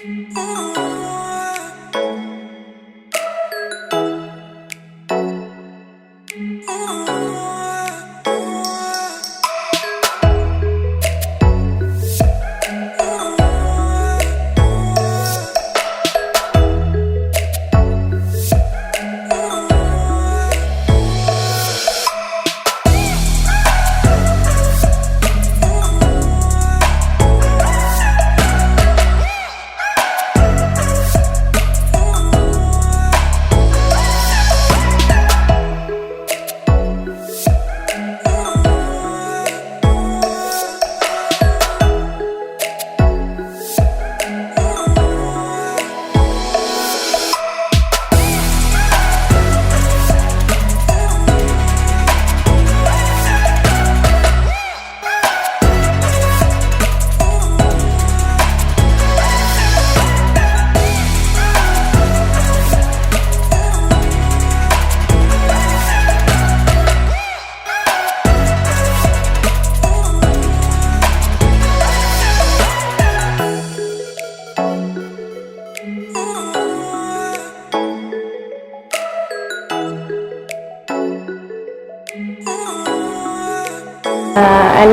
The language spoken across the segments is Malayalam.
And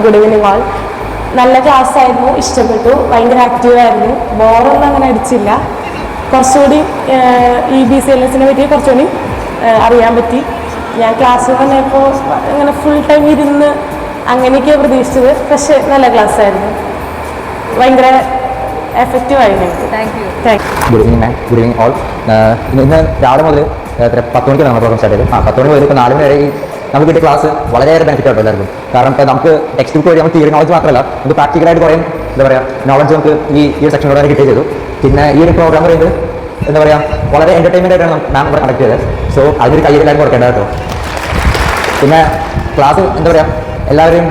good evening all. നല്ല ക്ലാസ് ആയിരുന്നു, ഇഷ്ടപ്പെട്ടു, ഭയങ്കര ആക്റ്റീവായിരുന്നു, ബോറൊന്നും അങ്ങനെ അടിച്ചില്ല. കുറച്ചുകൂടി EBCLSനെ പറ്റി കുറച്ചുകൂടി അറിയാൻ പറ്റി. ഞാൻ ക്ലാസ് വന്നപ്പോൾ അങ്ങനെ ഫുൾ ടൈം ഇരുന്ന് അങ്ങനെയൊക്കെയാണ് പ്രതീക്ഷിച്ചത്. പക്ഷേ നല്ല ക്ലാസ് ആയിരുന്നു, ഭയങ്കര എഫക്റ്റീവ് ആയിരുന്നു. ഗുഡ് ഈവനിങ് മാം, ഗുഡ് ഈവനിങ് ഓൾ. ഇന്ന് രാവിലെ മുതൽ 10 മണിക്കാണ് നമ്മൾ പ്രോഗ്രാം സ്റ്റാർട്ട് ചെയ്തത്. 10 മണി മുതൽ ഇപ്പോൾ 4 മണി വരെ നമുക്ക് കിട്ടിയ ക്ലാസ് വളരെയേറെ ബെനിഫിറ്റ് ആയിട്ട് എല്ലാവർക്കും. കാരണം ഇപ്പോൾ നമുക്ക് ടെക്സ്റ്റ് ബുക്ക് വഴി നമുക്ക് തിയറി നോളജ് മാത്രമല്ല, നമുക്ക് പ്രാക്ടിക്കലായിട്ട് കുറേ എന്താ പറയുക നോളജ് നമുക്ക് ഈ സെക്ഷനിലൂടെ തന്നെ കിട്ടുകയും ചെയ്തു. പിന്നെ ഈ ഒരു പ്രോഗ്രാം പറയുന്നത് എന്താ പറയുക വളരെ എൻ്റർടൈൻമെൻ്റ് ആയിട്ടാണ് മാം ഇവിടെ കണ്ടക്ട് ചെയ്തത്. സോ അതിനൊരു കയ്യിലെല്ലാവരും കൊടുക്കേണ്ട കേട്ടോ. പിന്നെ ക്ലാസ് എന്താ പറയുക എല്ലാവരെയും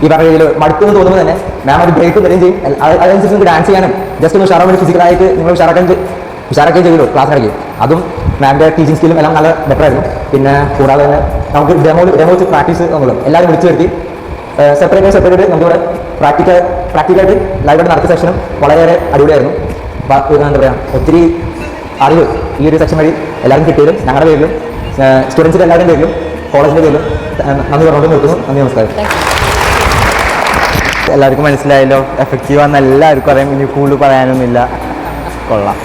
ഈ പറഞ്ഞ രീതിയിൽ മടുപ്പെന്ന് തോന്നുമ്പോൾ തന്നെ മാം ഒരു ബ്രേക്ക് തരുകയും ചെയ്യും. അതനുസരിച്ച് നമുക്ക് ഡാൻസ് ചെയ്യാനും ജസ്റ്റ് ഒന്ന് ഉഷാറാൻ വേണ്ടി ഫിസിക്കലായിട്ട് നിങ്ങൾ ഉഷാറാക്കുകയും ചെയ്തു ക്ലാസ്സിനിടയ്ക്ക്. അതും മാമിൻ്റെ ടീച്ചിങ് സ്കില്ലും എല്ലാം നല്ല ബെറ്റർ ആയിരുന്നു. പിന്നെ കൂടാതെ തന്നെ നമുക്ക് ഡെമോ വെച്ച് പ്രാക്ടീസ് തന്നുള്ളൂ. എല്ലാവരും വിളിച്ചു വരുത്തി സെപ്പറേറ്റ് നമുക്കിവിടെ പ്രാക്ടിക്കലായിട്ട് ലൈവായിട്ട് നടത്തിയ സെക്ഷനും വളരെയേറെ അടിപൊളിയായിരുന്നു. എന്താ പറയുക ഒത്തിരി അറിവ് ഈ ഒരു സെക്ഷൻ വഴി എല്ലാവരും കിട്ടിയതും ഞങ്ങളുടെ പേരിലും സ്റ്റുഡൻസിൻ്റെ എല്ലാവരുടെയും പേരിലും കോളേജിൻ്റെ പേരിലും നന്ദി പറഞ്ഞുകൊണ്ട് നിർത്തുന്നു. നന്ദി, നമസ്കാരം. എല്ലാവർക്കും മനസ്സിലായല്ലോ, എഫക്റ്റീവാന്ന് എല്ലാവർക്കും അറിയാം, ഇനി കൂടുതൽ പറയാനൊന്നുമില്ല. കൊള്ളാം.